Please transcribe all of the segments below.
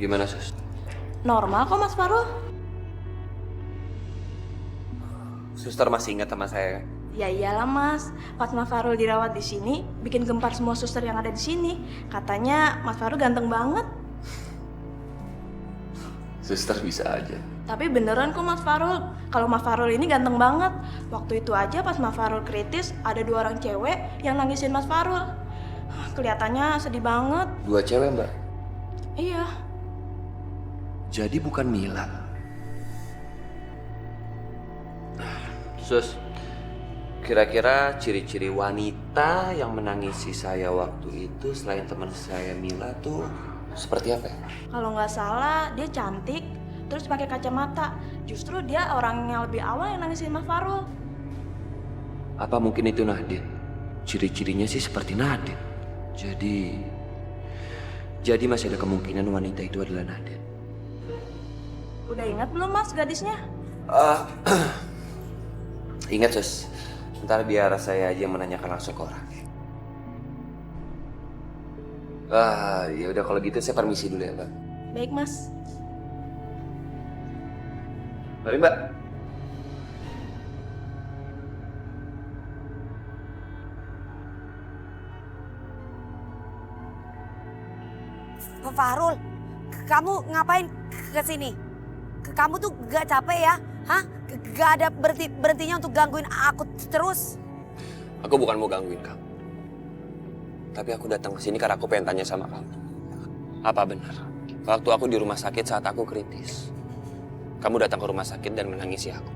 Gimana, Sus? Normal kok Mas Farul. Suster masih ingat sama saya kan? Ya iyalah Mas, pas Mas Farul dirawat di sini, bikin gempar semua suster yang ada di sini. Katanya Mas Farul ganteng banget. Suster bisa aja. Tapi beneran kok Mas Farul, kalau Mas Farul ini ganteng banget. Waktu itu aja pas Mas Farul kritis, ada 2 orang cewek yang nangisin Mas Farul. Kelihatannya sedih banget. 2 cewek, Mbak? Iya. Jadi bukan Mila. Sus, kira-kira ciri-ciri wanita yang menangisi saya waktu itu selain teman saya Mila tuh seperti apa ya? Kalau nggak salah dia cantik, terus pakai kacamata. Justru dia orang yang lebih awal yang nangisin Mas Farul. Apa mungkin itu Nadine? Ciri-cirinya sih seperti Nadine. Jadi masih ada kemungkinan wanita itu adalah Nadine. Udah ingat belum Mas gadisnya? Ingat Sus, ntar biar saya aja yang menanyakan langsung ke orangnya. Ya udah kalau gitu saya permisi dulu ya Mbak. Baik Mas. Mari Mbak. Pak Fahrul, kamu ngapain ke sini? Kamu tuh gak capek ya? Hah? Gak ada berhentinya untuk gangguin aku terus? Aku bukan mau gangguin kamu. Tapi aku datang ke sini karena aku pengen tanya sama kamu. Apa benar? Waktu aku di rumah sakit saat aku kritis, kamu datang ke rumah sakit dan menangisi aku.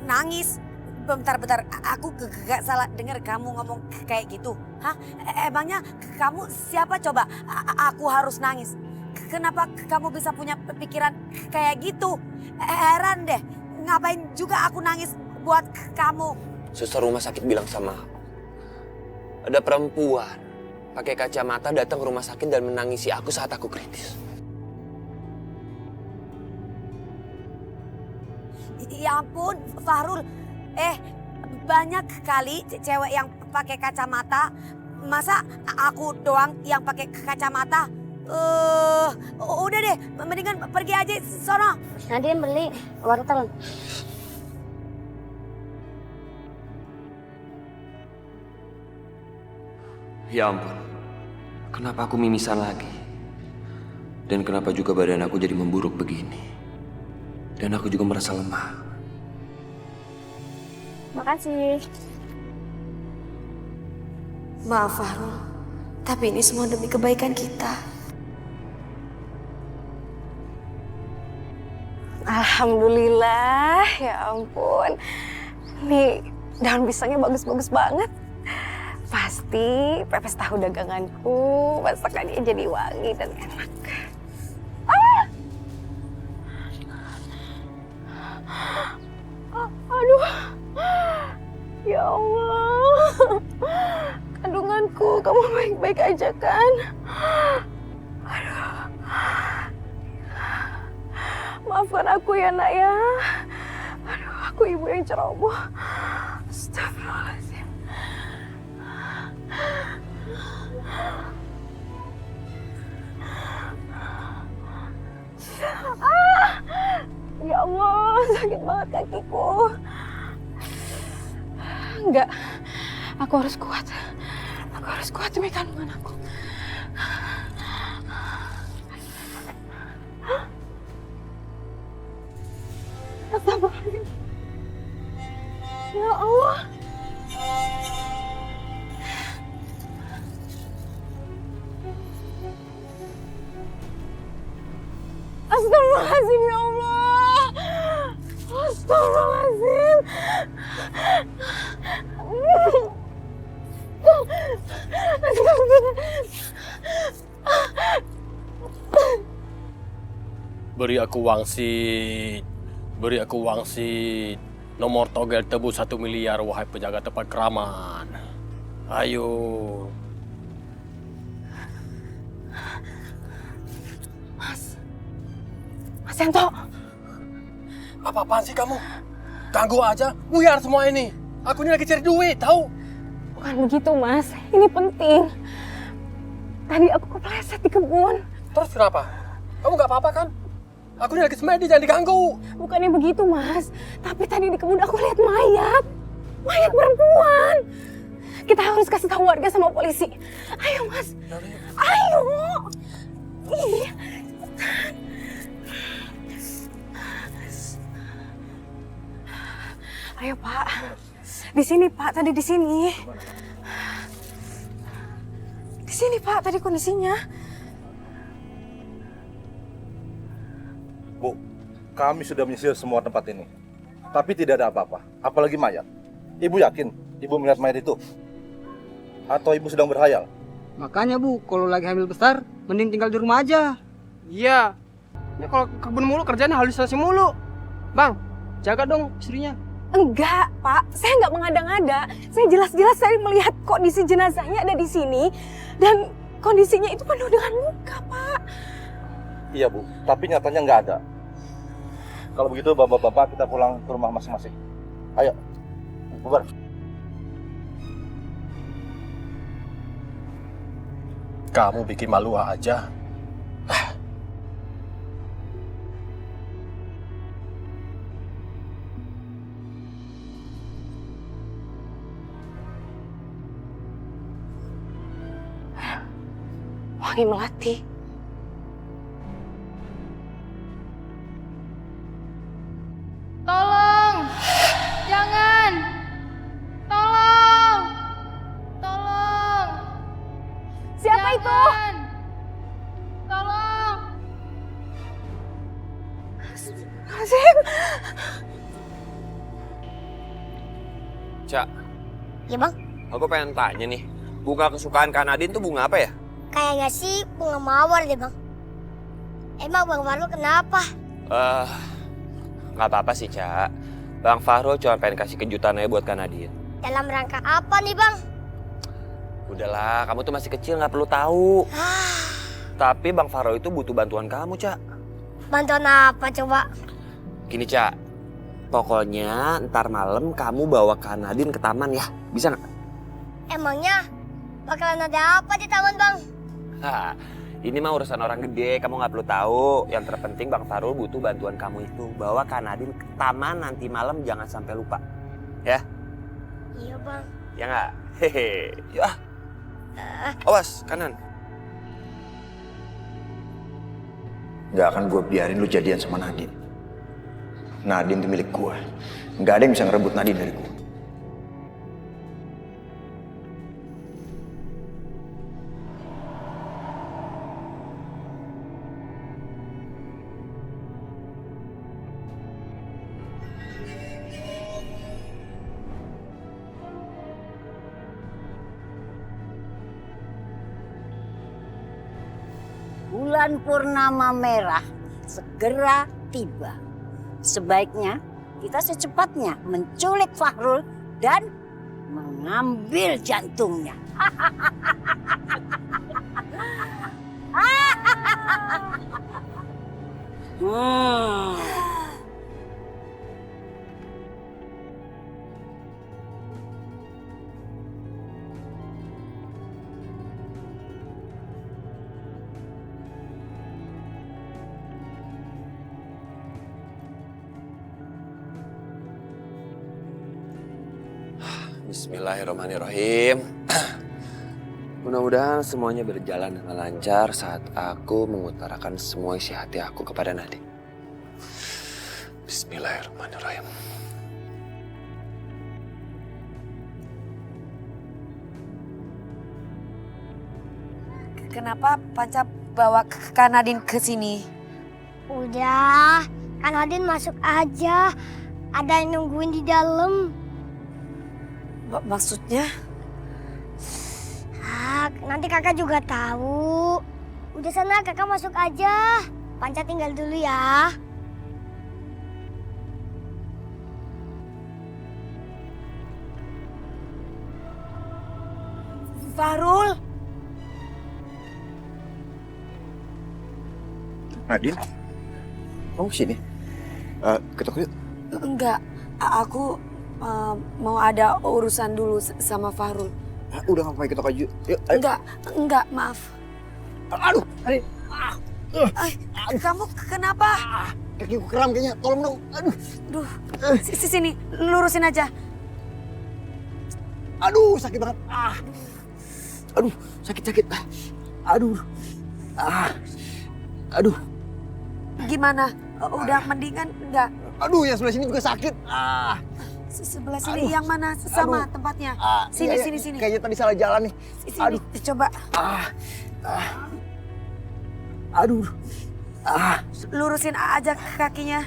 Nangis? Bentar, aku gak salah dengar kamu ngomong kayak gitu. Hah? Emangnya kamu siapa coba? Aku harus nangis. Kenapa kamu bisa punya pikiran kayak gitu? Heran deh, ngapain juga aku nangis buat kamu? Suster rumah sakit bilang sama aku, ada perempuan pakai kacamata datang ke rumah sakit dan menangisi aku saat aku kritis. Ya ampun, Fahrul. Banyak kali cewek yang pakai kacamata. Masa aku doang yang pakai kacamata? Udah deh, mendingan pergi aja sono. Nadine beli wortel. Ya ampun, kenapa aku mimisan lagi? Dan kenapa juga badan aku jadi memburuk begini? Dan aku juga merasa lemah. Makasih. Maaf Fahrul, tapi ini semua demi kebaikan kita. Alhamdulillah, ya ampun. Nih daun pisangnya bagus-bagus banget. Pasti pepes tahu daganganku, masakannya jadi wangi dan enak. Aduh, ya Allah. Kandunganku, kamu baik-baik aja kan? Aduh. Maafkan aku ya nak ya. Aduh, aku ibu yang ceroboh. Astagfirullahaladzim. Ya Allah, sakit banget kakiku. Enggak, aku harus kuat. Aku harus kuat demi kandungan aku. Astagfirullahaladzim. Ya Allah. Astagfirullahaladzim ya Allah. Astagfirullahaladzim. Beri aku wangsit. Beri aku wangsit. Nomor togel tebus 1 miliar, wahai penjaga tempat keramat. Ayo. Mas Yanto. Apa-apaan sih kamu? Ganggu aja, buyar semua ini. Aku ini lagi cari duit, tahu? Bukan begitu, Mas. Ini penting. Tadi aku kepleset di kebun. Terus kenapa? Kamu nggak apa-apa kan? Aku ini lagi semedi, jangan diganggu. Bukannya begitu, Mas. Tapi tadi di kebun aku lihat mayat. Mayat perempuan. Kita harus kasih tahu warga sama polisi. Ayo, Mas. Ayo. Ih. Ayo, Pak. Di sini, Pak. Tadi di sini. Di sini, Pak. Tadi kondisinya. Bu, kami sudah menyisir semua tempat ini. Tapi tidak ada apa-apa, apalagi mayat. Ibu yakin ibu melihat mayat itu? Atau ibu sedang berhayal? Makanya Bu, kalau lagi hamil besar, mending tinggal di rumah aja. Iya. Ini kalau ke kebun mulu kerjanya halusinasi mulu. Bang, jaga dong istrinya. Enggak, Pak. Saya nggak mengada-ngada. Saya jelas-jelas saya melihat kondisi jenazahnya ada di sini. Dan kondisinya itu penuh dengan luka, Pak. Iya Bu, tapi nyatanya nggak ada. Kalau begitu bapak-bapak kita pulang ke rumah masing-masing. Ayo, bubar. Kamu bikin malu aja. Wangi melati. Tolong! Jangan! Tolong! Tolong! Siapa itu? Jangan! Tolong! Azim. Cak, Ya bang, aku pengen tanya nih. Bunga kesukaan Kak Nadine tuh bunga apa ya? kayaknya sih bunga mawar deh bang. Emang Bang Farul kenapa? Nggak apa-apa sih, Cak. Bang Fahrul cuma pengen kasih kejutan aja buat Kak Nadine. Dalam rangka apa nih bang? Udahlah, kamu tuh masih kecil, nggak perlu tahu. Tapi Bang Fahrul itu butuh bantuan kamu, Cak. Bantuan apa coba? Gini, Cak. Pokoknya ntar malam kamu bawa Kak Nadine ke taman ya. Bisa nggak? Emangnya bakalan ada apa di taman bang? Hah, ini mah urusan orang gede, kamu nggak perlu tahu. Yang terpenting Bang Fahrul butuh bantuan kamu itu. Bawa Kak Nadine ke taman nanti malam, jangan sampai lupa. Ya? Iya bang. Ya nggak? Hehe. Yuk ah. Awas, kanan. Gak akan gue biarin lu jadian sama Nadine. Nadine itu milik gue. Gak ada yang bisa ngerebut Nadine dari gue. Bulan purnama merah segera tiba. Sebaiknya kita secepatnya menculik Fahrul dan mengambil jantungnya. Bismillahirrahmanirrahim. Mudah-mudahan semuanya berjalan dengan lancar saat aku mengutarakan semua isi hati aku kepada Nadine. Bismillahirrahmanirrahim. Kenapa Panca bawa Kak Nadine ke sini? Udah, Kak Nadine masuk aja. Ada yang nungguin di dalam. Maksudnya? Nanti kakak juga tahu. Udah sana kakak masuk aja. Panca tinggal dulu ya. Fahrul. Nadine, kamu kesini? Ke toko yuk. Enggak, Aku mau ada urusan dulu sama Fahrul. Udah nggak apa-apa, kita kaju. Yuk, ayo. Enggak, maaf. Aduh, Nadine. Kamu kenapa? Kakiku kram kayaknya, tolong dong. Aduh. Duh, sini, lurusin aja. Aduh, sakit banget. Aduh, sakit. Aduh. Aduh. Gimana? Udah mendingan enggak? Aduh, yang sebelah sini juga sakit. Sebelah sini yang mana? Sama tempatnya. Sini. Kayaknya tadi salah jalan nih. Sini, coba. Aduh. Lurusin aja kakinya.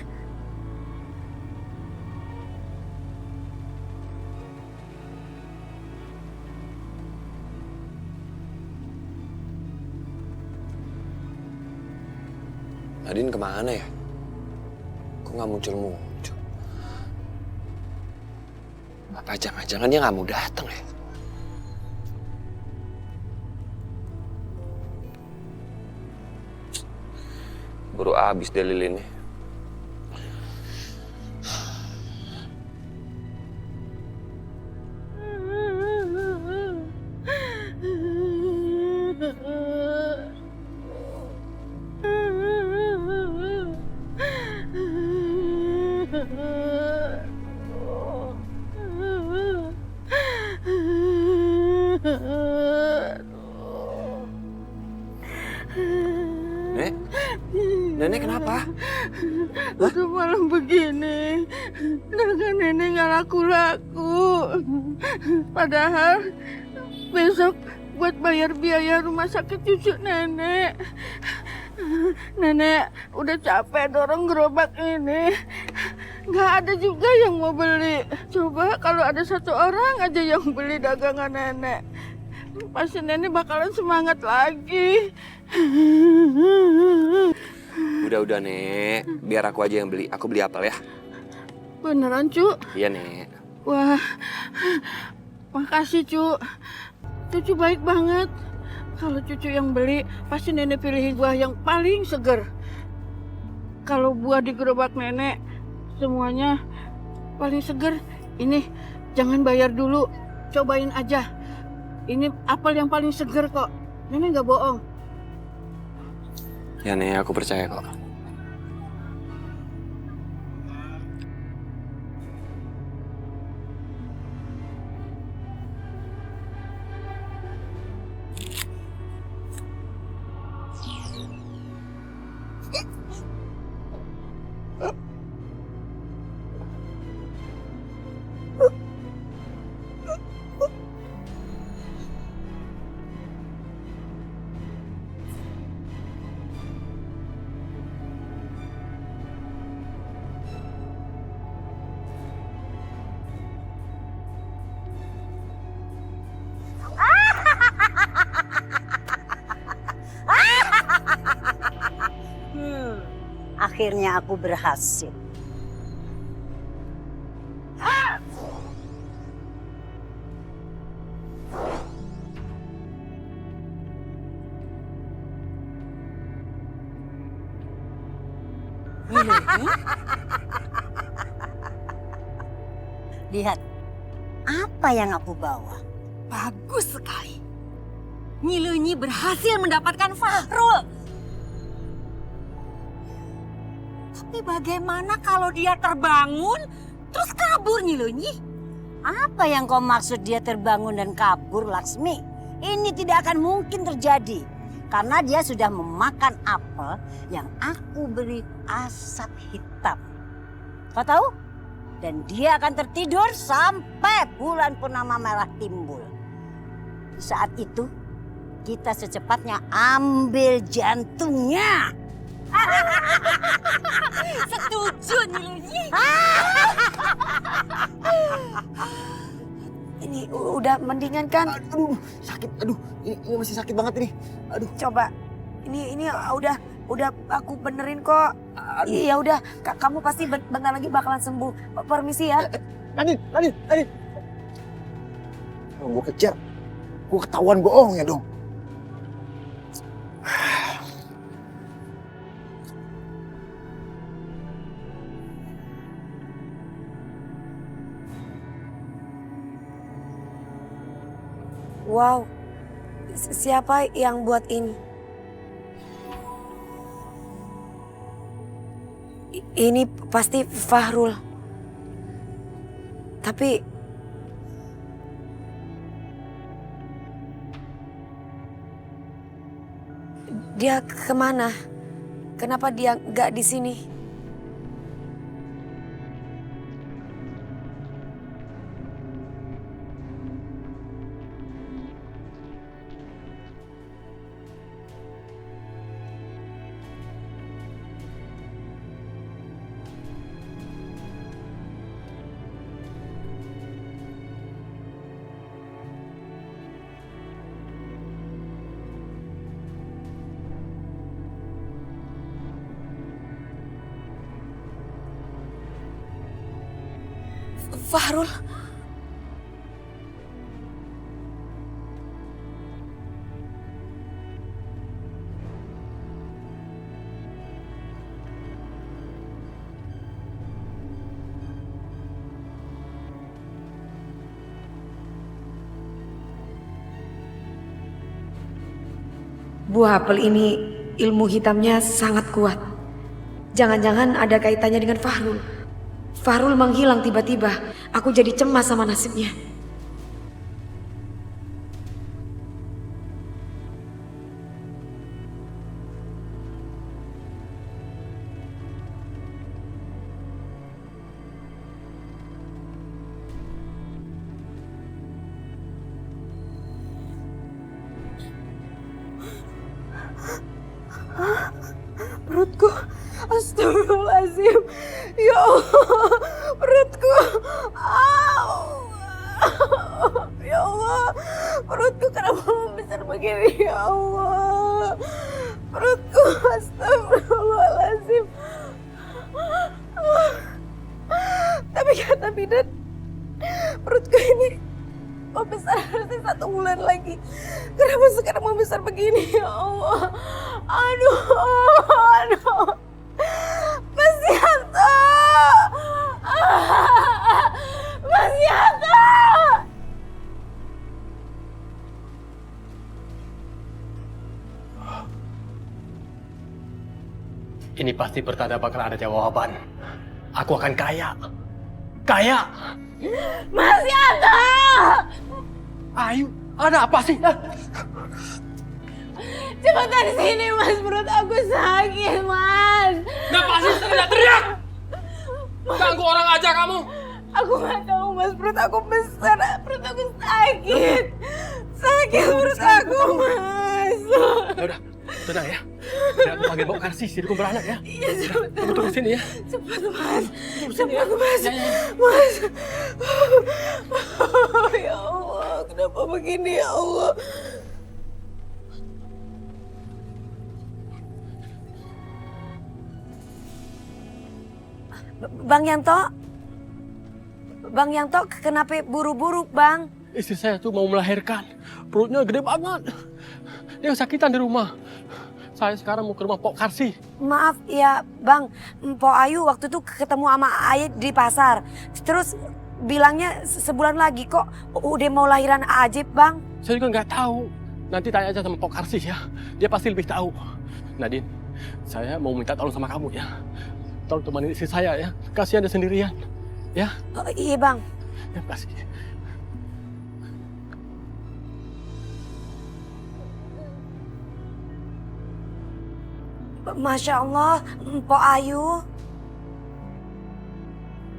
Nadine kemana ya? Kok nggak muncul-muncul? Apa jangan-jangan dia nggak mau datang ya? Baru abis deh lilinnya. Nenek kenapa? Udah malam begini, dagangan nenek nggak laku-laku. Padahal besok buat bayar biaya rumah sakit cucu nenek. Nenek udah capek dorong gerobak ini. Nggak ada juga yang mau beli. Coba kalau ada satu orang aja yang beli dagangan nenek, pasti nenek bakalan semangat lagi. Udah Nek, biar aku aja yang beli. Aku beli apel ya. Beneran, Cu? Iya Nek. Wah, makasih Cu. Cucu baik banget. Kalau cucu yang beli, pasti nenek pilih buah yang paling seger. Kalau buah di gerobak nenek, semuanya paling seger. Ini jangan bayar dulu, cobain aja. Ini apel yang paling seger kok. Nenek nggak bohong. Ya Nek, aku percaya kok. Akhirnya aku berhasil. Lihat, apa yang aku bawa? Bagus sekali. Nyilunyi berhasil mendapatkan Fahrul. Tapi bagaimana kalau dia terbangun terus kabur, Nyilunyi? Apa yang kau maksud dia terbangun dan kabur, Laksmi? Ini tidak akan mungkin terjadi. Karena dia sudah memakan apel yang aku beri asap hitam. Kau tahu? Dan dia akan tertidur sampai bulan purnama merah timbul. Saat itu kita secepatnya ambil jantungnya. Setuju, Nyilunyi. Ini udah mendingan kan? Aduh, sakit. Aduh, ini masih sakit banget ini. Aduh. Coba. Ini udah aku benerin kok. Iya udah, kamu pasti bentar lagi bakalan sembuh. Permisi ya. Nadine. Kalau gue kejar, gue ketahuan bohong ya dong. Wow, siapa yang buat ini? Ini pasti Fahrul. Tapi dia kemana? Kenapa dia nggak di sini? Fahrul. Buah apel ini ilmu hitamnya sangat kuat. Jangan-jangan ada kaitannya dengan Fahrul. Fahrul menghilang tiba-tiba. Aku jadi cemas sama nasibnya. Perutku, astagfirullahaladzim. Ya Allah, perutku. Ya Allah, perutku kenapa membesar begini? Ya Allah, perutku, astagfirullahaladzim. Tapi kata bidan, perutku ini membesar harusnya 1 bulan lagi. Kenapa sekarang membesar begini? Ya Allah. Aduh. Mas Yanto. Mas Yanto. Ini pasti pertanda bakal ada jawaban. Aku akan kaya. Kaya! Mas Yanto. Ayu, ada apa sih? Cepetan sini Mas, perut aku sakit Mas. Kenapa sih teriak-teriak? Ganggu orang aja kamu. Aku gak tahu Mas, perut aku besar, perut aku sakit. Sakit perut aku Mas. Udah, tenang ya. Biar aku panggil Mbok Karsi, si dukun beranak ya. Iya, cepetan. Kamu tunggu sini ya. Cepat Mas, Cepat Mas. Ya. Mas. Ya Allah, kenapa begini ya Allah? Bang Yanto, kenapa buru-buru, Bang? Istri saya tuh mau melahirkan. Perutnya gede banget. Dia kesakitan di rumah. Saya sekarang mau ke rumah Pok Karsi. Maaf ya, Bang. Mpok Ayu waktu itu ketemu sama Ayet di pasar. Terus bilangnya sebulan lagi kok udah mau lahiran Ajib, Bang. Saya juga nggak tahu. Nanti tanya aja sama Pok Karsi ya. Dia pasti lebih tahu. Nadine, saya mau minta tolong sama kamu ya. Tolong temani istri saya ya. Kasihan dia sendirian. Ya? Oh, iya, Bang. Ya, kasih. Masya Allah, Mpok Ayu.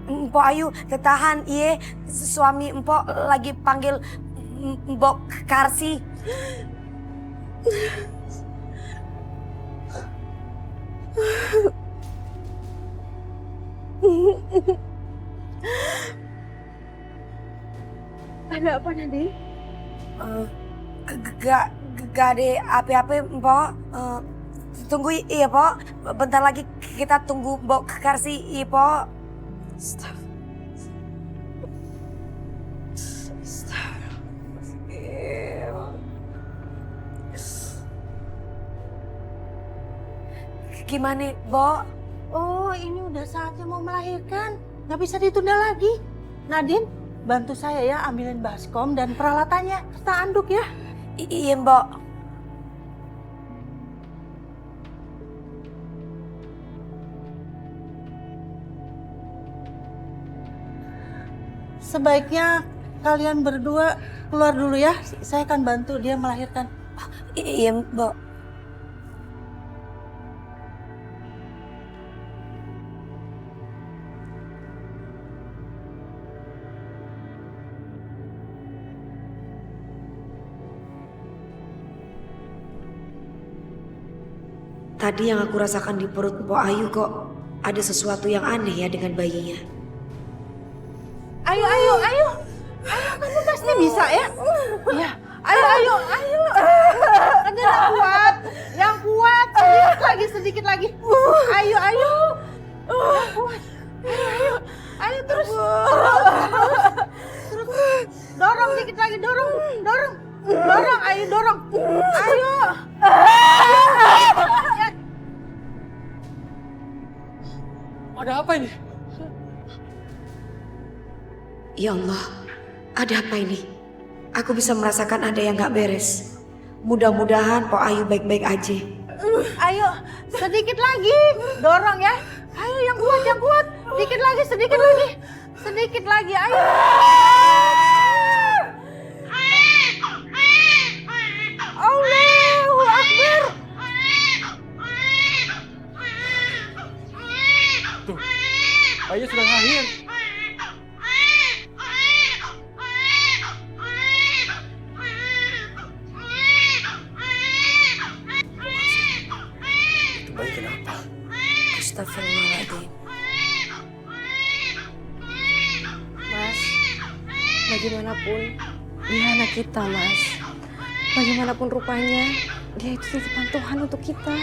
Mpok Ayu, ketahan, iya. Suami Mpok lagi panggil Mbok Karsi. Ada apa Nadine? Gak ada apa-apa, Mpok. Tunggu iya, Pok. Bentar lagi kita tunggu Mbok Karsi, iya, Pok. Gimana, Mbok? Oh, ini udah saatnya mau melahirkan. Nggak bisa ditunda lagi. Nadine, bantu saya ya ambilin baskom dan peralatannya serta anduk ya. Iya, Mbak. Sebaiknya kalian berdua keluar dulu ya. Saya akan bantu dia melahirkan. Iya, Mbak. Tadi yang aku rasakan di perut Mpok Ayu kok ada sesuatu yang aneh ya dengan bayinya. Ayo, kamu pasti bisa ya. Ya, ayo. Yang kuat, sedikit lagi. Ayo. Yang kuat. Ayo terus. Dorong dikit lagi, dorong. Ayo dorong. Ayo. Ada apa ini? Ya Allah, ada apa ini? Aku bisa merasakan ada yang gak beres. Mudah-mudahan Mpok Ayu baik-baik aja. Ayo, sedikit lagi. Dorong ya. Ayo yang kuat. Sedikit lagi. Ayo. Allahu Akbar. Tuh, bayi sudah lahir. Bayi kenapa? Astagfirullahaladzim. Mas, bagaimanapun dia anak kita, Mas. Bagaimanapun rupanya, dia itu titipan Tuhan untuk kita.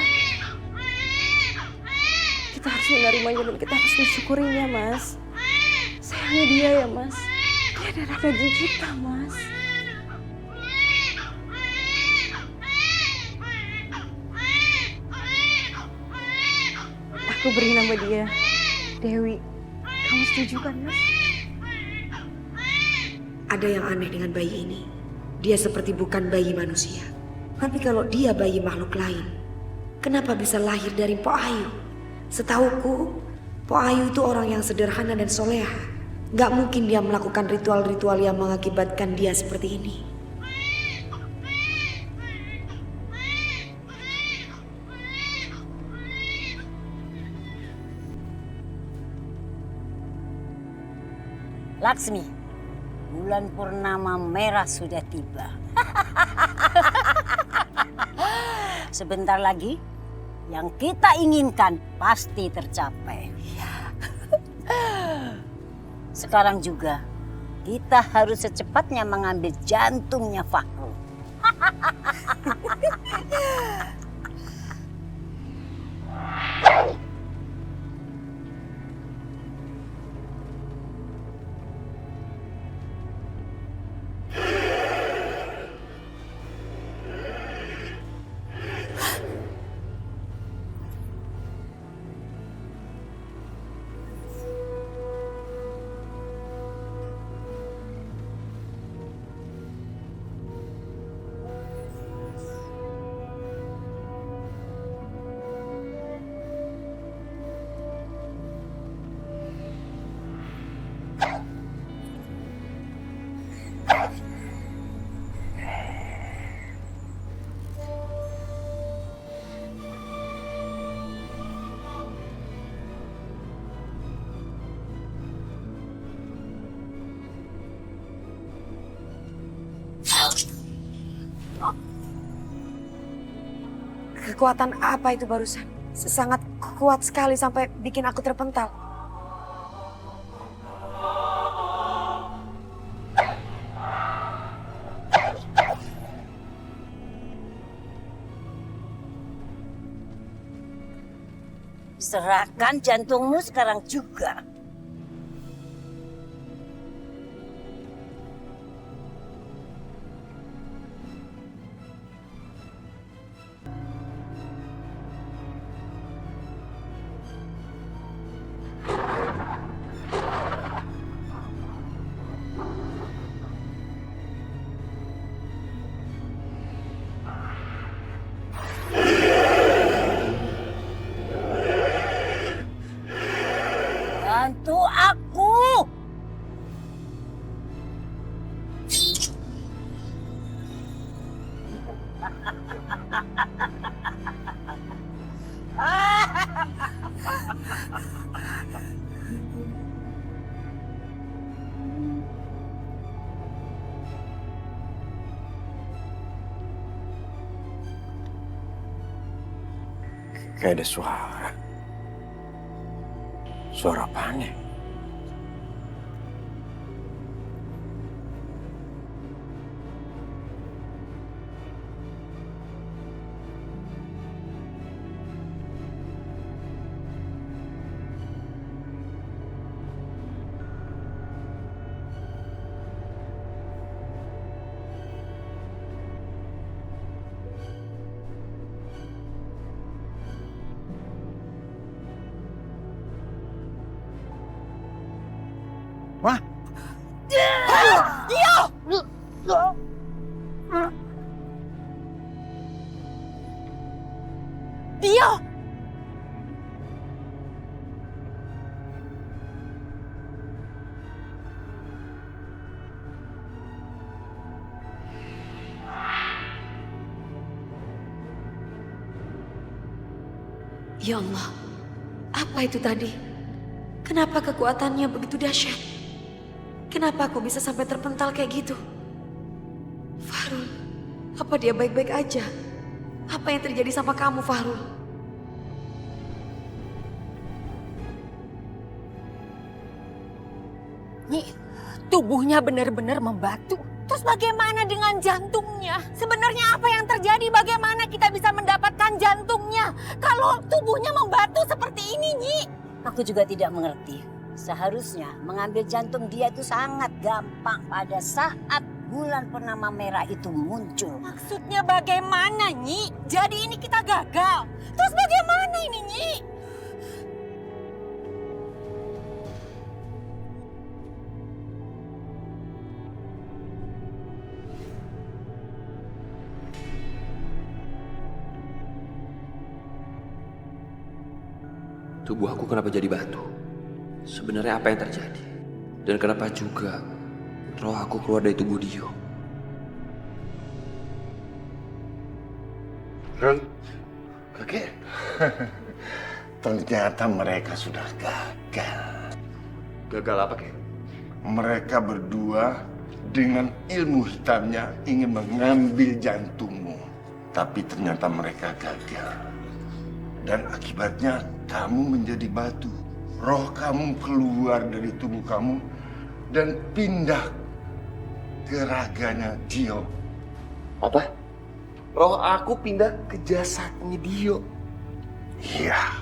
Kita harus menerimanya dan kita harus mensyukurinya, Mas. Sayangnya dia ya, Mas. Dia darah daging kita, Mas. Aku beri nama dia Dewi. Kamu setuju kan, Mas? Ada yang aneh dengan bayi ini. Dia seperti bukan bayi manusia. Tapi kalau dia bayi makhluk lain, kenapa bisa lahir dari Mpok Ayu? Setauku, Mpok Ayu itu orang yang sederhana dan soleha. Gak mungkin dia melakukan ritual-ritual yang mengakibatkan dia seperti ini. Laksmi, bulan purnama merah sudah tiba. Sebentar lagi, yang kita inginkan pasti tercapai. Sekarang juga, kita harus secepatnya mengambil jantungnya Fahrul. Kekuatan apa itu barusan? Sangat kuat sekali sampai bikin aku terpental. Serahkan jantungmu sekarang juga. Kayak ada suara. Suara apaan ya? Wah, Dio! Ya Allah, apa itu tadi? Kenapa kekuatannya begitu dahsyat? Kenapa aku bisa sampai terpental kayak gitu? Fahrul, apa dia baik-baik aja? Apa yang terjadi sama kamu, Fahrul? Nyi, tubuhnya benar-benar membatu. Terus bagaimana dengan jantungnya? Sebenarnya apa yang terjadi? Bagaimana kita bisa mendapatkan jantungnya kalau tubuhnya membatu seperti ini, Nyi? Aku juga tidak mengerti. Seharusnya mengambil jantung dia itu sangat gampang pada saat bulan purnama merah itu muncul. Maksudnya bagaimana, Nyi? Jadi ini kita gagal. Terus bagaimana ini, Nyi? Tubuh aku kenapa jadi batu? Sebenarnya apa yang terjadi? Dan kenapa juga roh aku keluar dari tubuh Dio? Kakek, ternyata mereka sudah gagal. Gagal apa, Kek? Mereka berdua dengan ilmu hitamnya ingin mengambil jantungmu. Tapi ternyata mereka gagal. Dan akibatnya kamu menjadi batu. Roh kamu keluar dari tubuh kamu dan pindah ke raganya Dio. Apa? Roh aku pindah ke jasadnya Dio? Iya.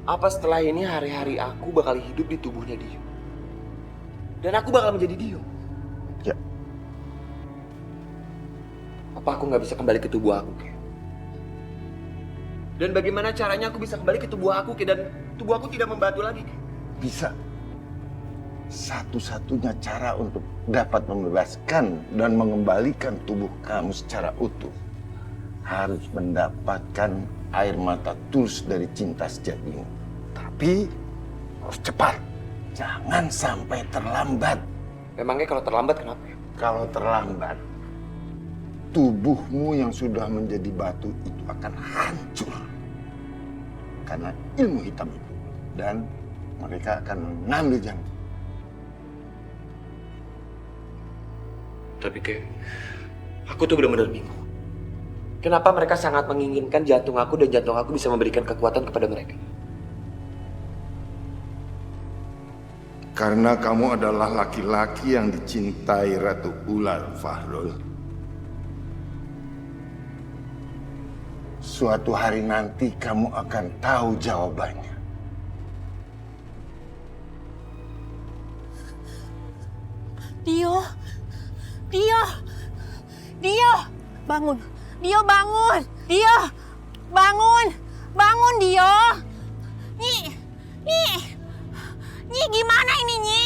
Apa setelah ini hari-hari aku bakal hidup di tubuhnya Dio? Dan aku bakal menjadi Dio? Ya. Apa aku nggak bisa kembali ke tubuh aku, Kek? Dan bagaimana caranya aku bisa kembali ke tubuh aku, Kek? Dan tubuh aku tidak membatu lagi, Kek? Bisa. Satu-satunya cara untuk dapat membebaskan dan mengembalikan tubuh kamu secara utuh harus mendapatkan air mata tulus dari cinta sejatimu. Tapi harus cepat. Jangan sampai terlambat. Memangnya kalau terlambat kenapa? Kalau terlambat, tubuhmu yang sudah menjadi batu itu akan hancur. Karena ilmu hitam itu. Dan mereka akan mengambil jantung. Tapi Kek, aku tuh benar-benar bingung. Kenapa mereka sangat menginginkan jantung aku dan jantung aku bisa memberikan kekuatan kepada mereka? Karena kamu adalah laki-laki yang dicintai Ratu Ular, Fahrul. Suatu hari nanti kamu akan tahu jawabannya. Dio! Dio! Dio! Bangun! Dio bangun! Dio! Bangun! Bangun Dio! Nyi! Nyi! Nyi gimana ini Nyi?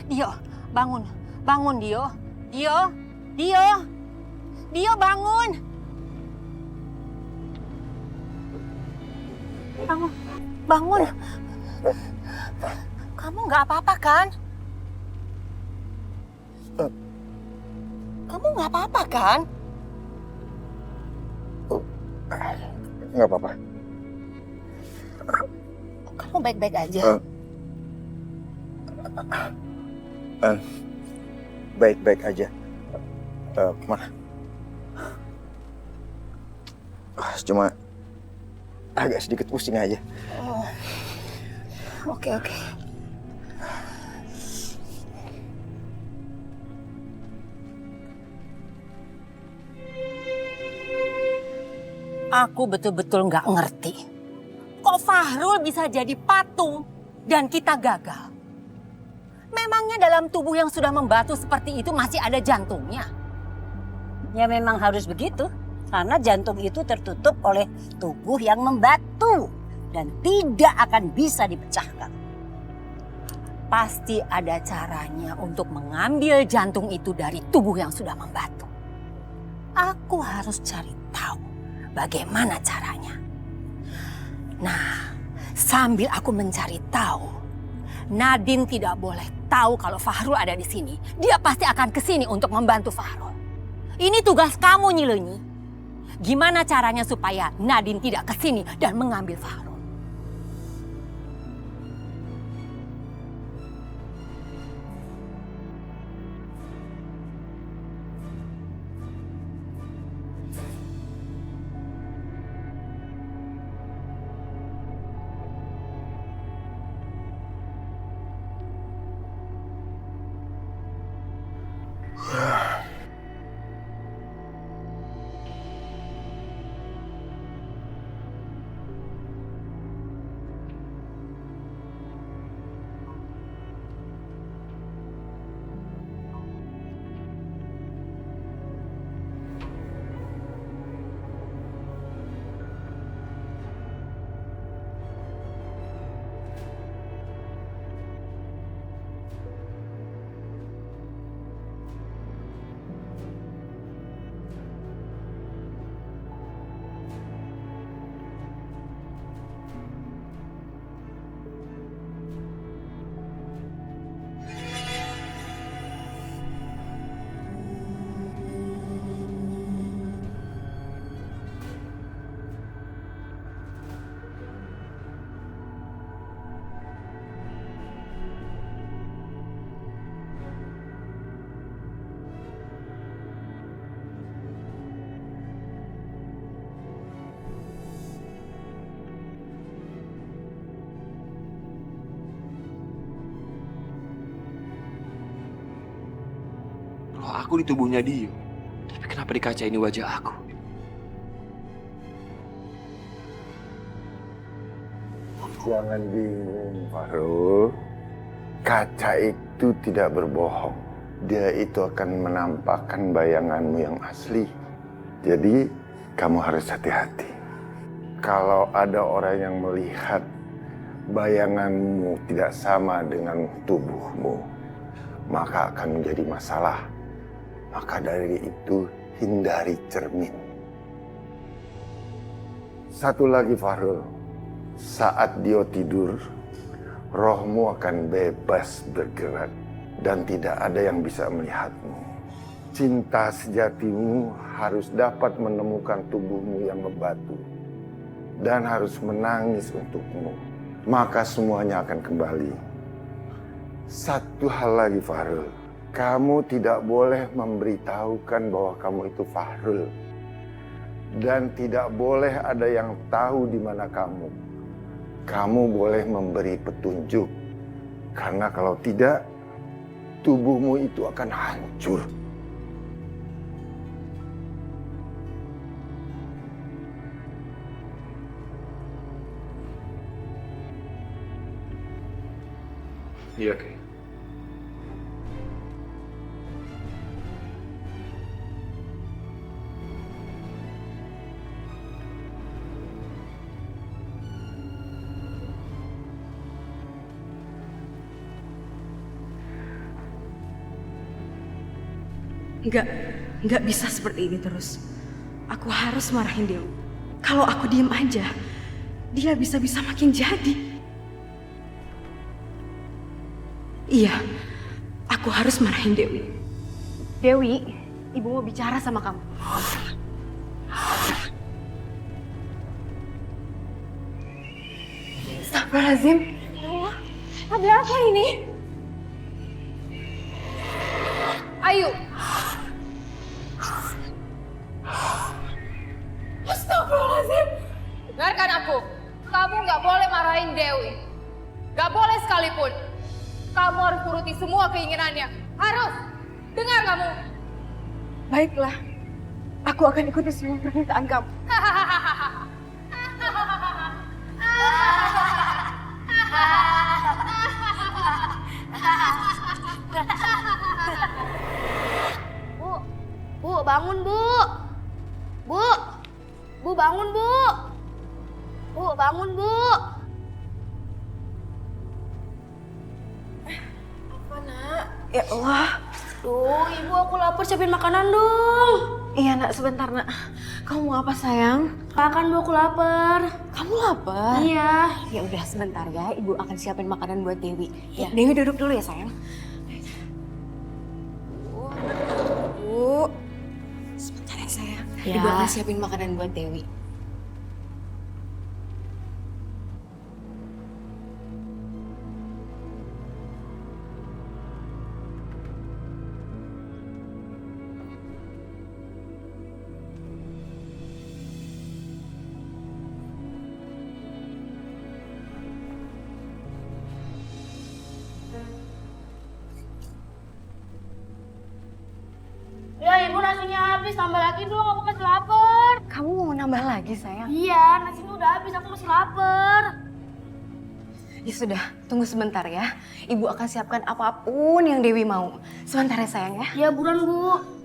Dio, bangun! Bangun Dio! Dio! Dio! Dio bangun! Bangun! Bangun! Kamu nggak apa-apa kan? Kamu nggak apa-apa kan? Nggak apa-apa. Kamu baik-baik aja. Baik-baik aja. Mana? Cuma agak sedikit pusing aja. Oh. Oke. Aku betul-betul nggak ngerti. Kok Fahrul bisa jadi patung dan kita gagal? Memangnya dalam tubuh yang sudah membatu seperti itu masih ada jantungnya? Ya memang harus begitu. Karena jantung itu tertutup oleh tubuh yang membatu. Dan tidak akan bisa dipecahkan. Pasti ada caranya untuk mengambil jantung itu dari tubuh yang sudah membatu. Aku harus cari tahu bagaimana caranya. Nah, sambil aku mencari tahu, Nadine tidak boleh tahu kalau Fahrul ada di sini. Dia pasti akan ke sini untuk membantu Fahrul. Ini tugas kamu, Nyi Lenyi. Gimana caranya supaya Nadine tidak ke sini dan mengambil Fahrul? Aku di tubuhnya Dio. Tapi kenapa di kaca ini wajah aku? Jangan bingung, Fahrul. Kaca itu tidak berbohong. Dia itu akan menampakkan bayanganmu yang asli. Jadi, kamu harus hati-hati. Kalau ada orang yang melihat bayanganmu tidak sama dengan tubuhmu, maka akan menjadi masalah. Maka dari itu, hindari cermin. Satu lagi, Fahrul. Saat Dio tidur, rohmu akan bebas bergerak dan tidak ada yang bisa melihatmu. Cinta sejatimu harus dapat menemukan tubuhmu yang membatu dan harus menangis untukmu. Maka semuanya akan kembali. Satu hal lagi, Fahrul. Kamu tidak boleh memberitahukan bahwa kamu itu Fahrul. Dan tidak boleh ada yang tahu di mana kamu. Kamu boleh memberi petunjuk. Karena kalau tidak, tubuhmu itu akan hancur. Iya, Kay. Nggak bisa seperti ini terus. Aku harus marahin Dewi. Kalau aku diem aja, dia bisa-bisa makin jadi. Iya, aku harus marahin Dewi. Dewi, ibu mau bicara sama kamu. Astagfirullahaladzim. Ada apa ini? Ayu. Astagfirullahaladzim. Dengarkan aku. nggak boleh marahin Dewi. Nggak boleh sekalipun. Kamu harus turuti semua keinginannya. Harus. Dengar kamu. Baiklah, aku akan ikuti semua permintaan kamu. Bu, bangun Bu. Bu bangun Bu. Bu bangun Bu. Apa nak? Ya Allah. Duh, ibu aku lapar, siapin makanan dong. Iya nak, sebentar nak. Kamu mau apa sayang? Makan Bu, aku lapar. Kamu lapar? Iya. Ya udah sebentar ya, ibu akan siapin makanan buat Dewi. Ya, Dewi duduk dulu ya sayang. Bu, sebentar ya sayang. Ya. Ibu akan siapin makanan buat Dewi. Ya ibu, nasinya habis, tambah lagi dong, aku masih lapar. Kamu mau nambah lagi sayang? Iya, nasinya udah habis, aku masih lapar. Ya sudah, tunggu sebentar ya. Ibu akan siapkan apapun yang Dewi mau. Sebentar ya sayang ya. Ya buruan Bu.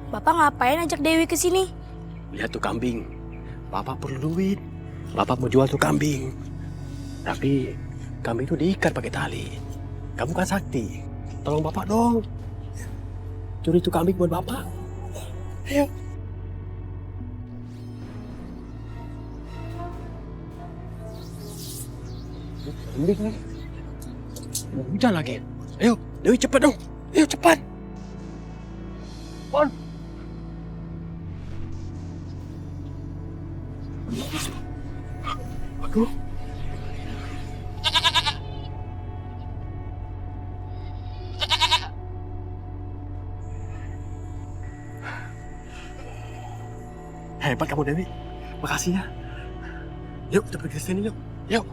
Bapak ngapain ajak Dewi ke sini? Lihat tuh kambing. Bapak perlu duit. Bapak mau jual tuh kambing. Tapi kambing itu diikat pakai tali. Kamu kan sakti. Tolong bapak dong. Curi tuh kambing buat bapak. Ayo. Kambing nih. Hujan lagi. Ayo, Dewi cepat dong. Ayo cepat. Pon. Aduh. Hebat kamu Dewi. Makasih ya. Yuk kita pergi ke sini yuk. Yuk.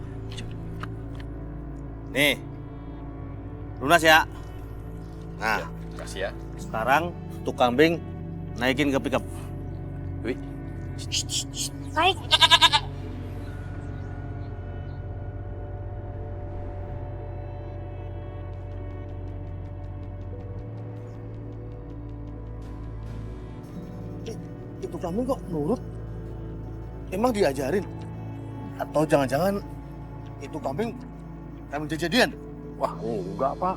Nih. Lunas ya. Nah, makasih ya. Sekarang tuh kambing naikin ke pickup. Wih. Baik. Itu kambing kok nurut? Emang diajarin? Atau jangan-jangan itu kambing jadian? Wah, enggak, Pak.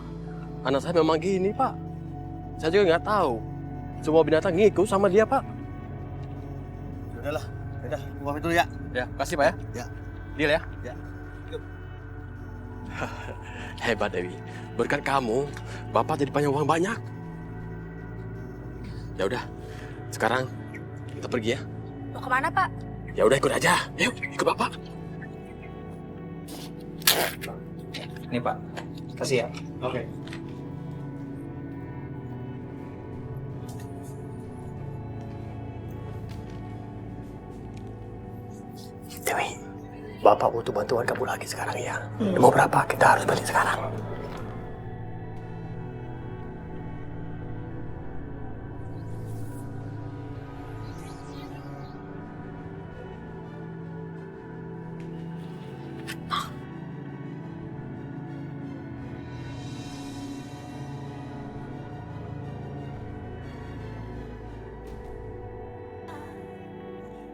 Anak saya memang gini, Pak. Saya juga nggak tahu. Semua binatang ngikut sama dia, Pak. Udahlah, udah, gua pamit dulu ya. Ya, kasih Pak ya. Ya. Deal ya. Ya. Hebat Dewi. Berkat kamu, Bapak jadi punya uang banyak. Ya udah, sekarang kita pergi ya. Mau kemana Pak? Ya udah ikut aja. Yuk, ikut Bapak. Nih Pak, kasih ya. Oke. Dewi, Bapak butuh bantuan kamu lagi sekarang ya. Mau berapa? Kita harus balik sekarang.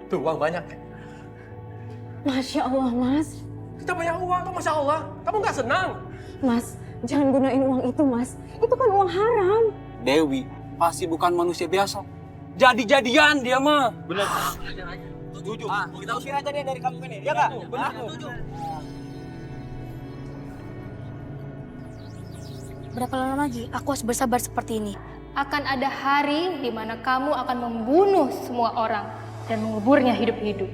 Tuh uang banyak. Masya Allah, Mas. Kita banyak uang kok, Masya Allah. Kamu nggak senang? Mas, jangan gunain uang itu, Mas. Itu kan uang haram. Dewi pasti bukan manusia biasa. Jadi-jadian dia mah. Benar. Setuju. Mau kita usir aja dia dari kampung ini, ya nggak? Benar. Setuju. Berapa lama lagi aku harus bersabar seperti ini? Akan ada hari di mana kamu akan membunuh semua orang dan menguburnya hidup-hidup.